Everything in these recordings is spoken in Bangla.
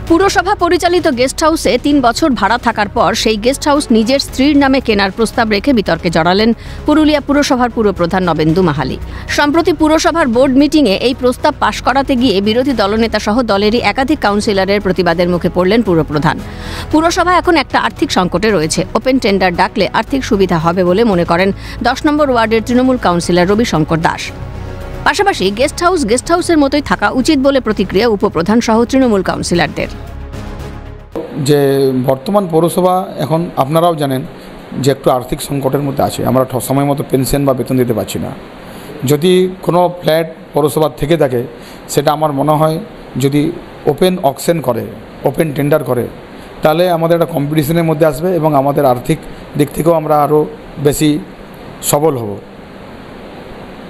পুরসভা পরিচালিত গেস্ট হাউসে ৩ বছর ভাড়া থাকার পর সেই গেস্ট হাউস নিজের স্ত্রীর নামে কেনার প্রস্তাব রেখে বিতর্কে জড়ালেন পুরুলিয়া পুরসভার পুরপ্রধান নবেন্দু মাহালি। সম্প্রতি পুরসভার বোর্ড মিটিংয়ে এই প্রস্তাব পাশ করাতে গিয়ে বিরোধী দলনেতা সহ দলেরই একাধিক কাউন্সিলরের প্রতিবাদের মুখে পড়লেন পুরপ্রধান। পুরসভা এখন একটা আর্থিক সংকটে রয়েছে, ওপেন টেন্ডার ডাকলে আর্থিক সুবিধা হবে বলে মনে করেন ১০ নম্বর ওয়ার্ডের তৃণমূল কাউন্সিলর রবিশঙ্কর দাস। পাশাপাশি গেস্ট হাউসের মতোই থাকা উচিত বলে প্রতিক্রিয়া উপপ্রধান সহ তৃণমূল কাউন্সিলরদের। যে বর্তমান পৌরসভা এখন আপনারাও জানেন যে একটু আর্থিক সংকটের মধ্যে আছে। আমরা সময় মতো পেনশন বা বেতন দিতে পারছি না। যদি কোনো ফ্ল্যাট পৌরসভার থেকে থাকে সেটা আমার মনে হয় যদি ওপেন অকশন করে, ওপেন টেন্ডার করে, তাহলে আমাদের একটা কম্পিটিশনের মধ্যে আসবে এবং আমাদের আর্থিক দিক থেকেও আমরা আরও বেশি সবল হব।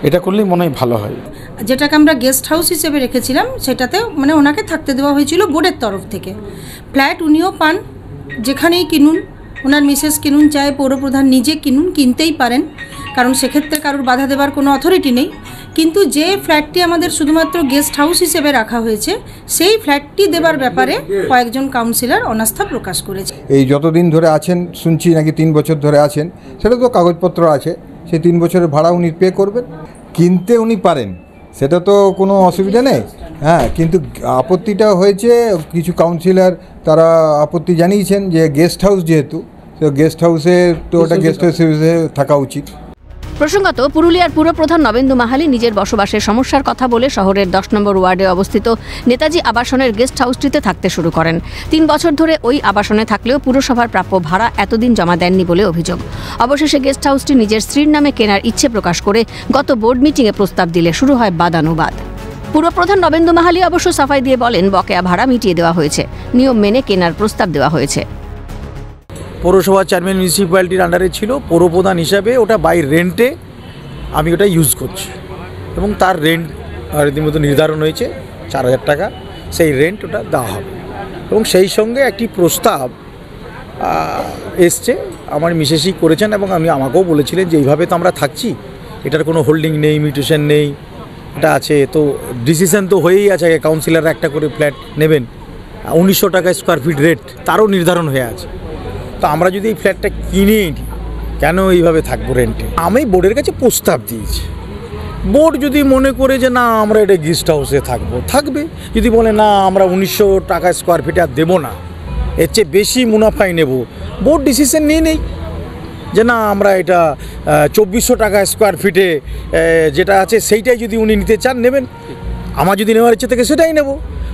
এটা করলেই মনে হয় ভালো হয়। যেটাকে আমরা গেস্ট হাউস হিসেবে রেখেছিলাম সেটাতে ওনাকে থাকতে দেওয়া হয়েছিল বোর্ডের তরফ থেকে। ফ্ল্যাট উনিও পান, যেখানেই কিনুন, ওনার মিসেস কিনুন, চাहे পৌরপ্রধান নিজে কিনুন, কিনতেই পারেন, কারণ সেক্ষেত্রে কারোর বাধা দেওয়ার কোনো অথরিটি নেই। কিন্তু যে ফ্ল্যাটটি আমাদের শুধুমাত্র গেস্ট হাউস হিসেবে রাখা হয়েছে সেই ফ্ল্যাটটি দেবার ব্যাপারে কয়েকজন কাউন্সিলর অনাস্থা প্রকাশ করেছে। এই যতদিন ধরে আছেন শুনছি নাকি 3 বছর ধরে আছেন, সেটা তো কাগজপত্র আছে, সেই 3 বছরের ভাড়া উনি পে করবেন। কিনতে উনি পারেন, সেটা তো কোনো অসুবিধা নেই। হ্যাঁ, কিন্তু আপত্তিটা হয়েছে কিছু কাউন্সিলর তারা আপত্তি জানিয়েছেন যে গেস্ট হাউস যেহেতু, তো গেস্ট হাউসে তো ওটা গেস্ট হাউস হিসেবে থাকা উচিত। প্রসঙ্গত, পুরুলিয়ার পুরপ্রধান নবেন্দু মাহালি নিজের বসবাসের সমস্যার কথা বলে শহরের 10 নম্বর ওয়ার্ডে অবস্থিত নেতাজি আবাসনের গেস্ট হাউসটিতে থাকতে শুরু করেন। 3 বছর ধরে ওই আবাসনে থাকলেও পুরসভার প্রাপ্য ভাড়া এতদিন জমা দেননি বলে অভিযোগ। অবশেষে গেস্ট হাউসটি নিজের স্ত্রীর নামে কেনার ইচ্ছে প্রকাশ করে গত বোর্ড মিটিংয়ে প্রস্তাব দিলে শুরু হয় বাদানুবাদ। পুরপ্রধান নবেন্দু মাহালি অবশ্য সাফাই দিয়ে বলেন, বকেয়া ভাড়া মিটিয়ে দেওয়া হয়েছে, নিয়ম মেনে কেনার প্রস্তাব দেওয়া হয়েছে। পৌরসভা চেয়ারম্যান মিউনিসিপ্যালিটির আন্ডারে ছিল, পৌরপ্রধান হিসাবে ওটা বাই রেন্টে আমি ওটা ইউজ করছি এবং তার রেন্ট রীতিমতো নির্ধারণ হয়েছে 4,000 টাকা, সেই রেন্ট ওটা দেওয়া হবে। এবং সেই সঙ্গে একটি প্রস্তাব এসছে, আমার মিসেসই করেছেন এবং আমাকেও বলেছিলেন যে এইভাবে তো আমরা থাকছি, এটার কোনো হোল্ডিং নেই, মিউটেশন নেই, এটা আছে, তো ডিসিশন তো হয়েই আছে, কাউন্সিলররা একটা করে ফ্ল্যাট নেবেন, 1900 টাকা স্কোয়ার ফিট রেট তারও নির্ধারণ হয়ে আছে। তো আমরা যদি এই ফ্ল্যাটটা কিনে নিই, কেন এইভাবে থাকবো রেন্টে? আমি বোর্ডের কাছে প্রস্তাব দিয়েছি, বোর্ড যদি মনে করে যে না আমরা এটা গেস্ট হাউসে থাকবে, যদি বলে না আমরা 1900 টাকা স্কোয়ার ফিটে আর দেবো না, এর চেয়ে বেশি মুনাফাই নেব, বোর্ড ডিসিশন নিয়ে নেই যে না আমরা এটা 2400 টাকা স্কোয়ার ফিটে যেটা আছে সেইটাই যদি উনি নিতে চান নেবেন, আমার যদি নেওয়ার ইচ্ছে থেকে সেটাই নেব,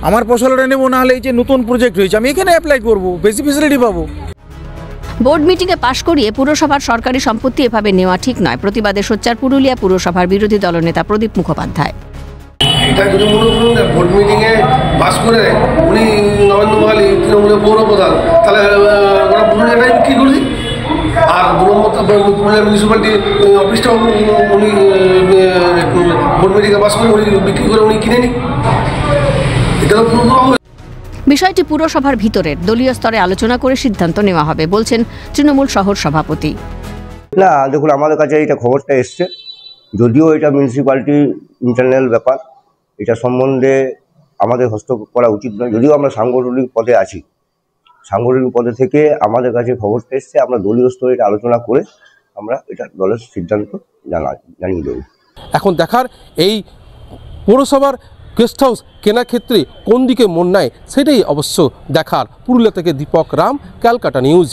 আমার ফসলটা নেবো, নাহলে এই যে নতুন প্রজেক্ট হয়েছে আমি এখানে অ্যাপ্লাই করবো, বেশি ফেসিলিটি পাবো। বোর্ড মিটিংয়ে পাশ করিয়ে পুরসভার সরকারি সম্পত্তি এভাবে নেওয়া ঠিক নয়, প্রতিবাদে সোচ্চার পুরুলিয়া পুরসভার বিরোধী দলনেতা প্রদীপ মুখোপাধ্যায়। এটা যদি মনে করুন বোর্ড মিটিংয়ে পাশ করে উনি নবেন্দু মাহালি তৃণমূলের পৌরপ্রধান, তাহলে ওরা পুরুলিয়াটাই বিক্রি করে দিই, আর পুরুলিয়া মিউনিসিপ্যালিটি অফিসটাও উনি বোর্ড মিটিংয়ে পাশ করে উনি বিক্রি করে উনি কিনে নিই, এটা তো পুরো। বিষয়টি পুরসভার ভিতরের দলীয় স্তরে আলোচনা করে সিদ্ধান্ত নেওয়া হবে বলছেন তৃণমূল শহর সভাপতি। না দেখুন, আমাদের কাছে এটা খবরটা এসছে, যদিও এটা মিউনিসিপ্যালিটি ইন্টারনাল ব্যাপার, এটা সম্বন্ধে আমাদের হস্তক্ষেপ করা উচিত নয়। যদিও আমরা সাংগঠনিক পদে আছি, সাংগঠনিক পদে থেকে আমাদের কাছে খবরটা এসছে, আমরা দলীয় স্তরে এটা আলোচনা করে আমরা এটা দলের সিদ্ধান্ত জানিয়ে দেব। এখন দেখার এই পৌরসভার গেস্ট হাউস কেনার ক্ষেত্রে কোন দিকে মন নেয় সেটাই অবশ্য দেখার। পুরুলিয়া থেকে দীপক রাম, ক্যালকাটা নিউজ।